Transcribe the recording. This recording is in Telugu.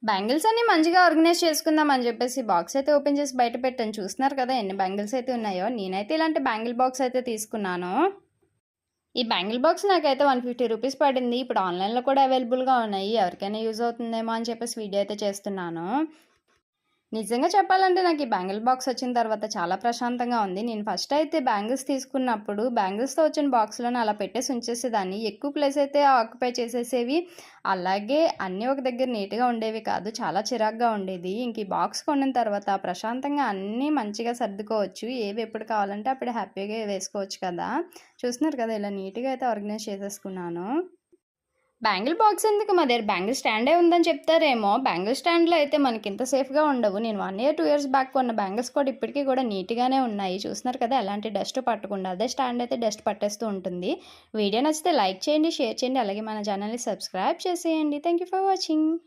బ్యాంగిల్స్ అన్నీ మంచిగా ఆర్గనైజ్ చేసుకుందాం అని చెప్పేసి బాక్స్ అయితే ఓపెన్ చేసి బయట పెట్టాను. చూస్తున్నారు కదా ఎన్ని బ్యాంగిల్స్ అయితే ఉన్నాయో. నేనైతే ఇలాంటి బ్యాంగిల్ బాక్స్ అయితే తీసుకున్నాను. ఈ బ్యాంగిల్ బాక్స్ నాకైతే 150 రూపీస్ పడింది. ఇప్పుడు ఆన్లైన్లో కూడా అవైలబుల్గా ఉన్నాయి. ఎవరికైనా యూజ్ అవుతుందేమో అని చెప్పేసి వీడియో అయితే చేస్తున్నాను. నిజంగా చెప్పాలంటే నాకు ఈ బ్యాంగిల్ బాక్స్ వచ్చిన తర్వాత చాలా ప్రశాంతంగా ఉంది. నేను ఫస్ట్ అయితే బ్యాంగిల్స్ తీసుకున్నప్పుడు బ్యాంగిల్స్తో వచ్చిన బాక్స్లోనే అలా పెట్టేసి ఉంచేసేదాన్ని. ఎక్కువ ప్లేస్ అయితే ఆక్యుపై చేసేసేవి. అలాగే అన్నీ ఒక దగ్గర నీట్గా ఉండేవి కాదు. చాలా చిరాగ్గా ఉండేది. ఇంక ఈ బాక్స్ కొన్న తర్వాత ప్రశాంతంగా అన్నీ మంచిగా సర్దుకోవచ్చు. ఏవి ఎప్పుడు కావాలంటే అప్పుడు హ్యాపీగా వేసుకోవచ్చు కదా. చూస్తున్నారు కదా ఇలా నీట్గా అయితే ఆర్గనైజ్ చేసేసుకున్నాను. బ్యాంగిల్ బాక్స్ ఎందుకు, మా దగ్గర బ్యాంగిల్ స్టాండే ఉందని చెప్తారేమో. బ్యాంగిల్ స్టాండ్లో అయితే మనకి ఇంత సేఫ్గా ఉండవు. నేను 1 ఇయర్ 2 ఇయర్స్ బ్యాక్ కొన్న బ్యాంగిల్స్ కూడా ఇప్పటికీ కూడా నీట్గానే ఉన్నాయి. చూస్తున్నారు కదా ఎలాంటి డస్ట్ పట్టకుండా. అదే స్టాండ్ అయితే డస్ట్ పట్టేస్తూ ఉంటుంది. వీడియో నచ్చితే లైక్ చేయండి, షేర్ చేయండి, అలాగే మన ఛానల్ని సబ్స్క్రైబ్ చేసేయండి. Thank you for watching.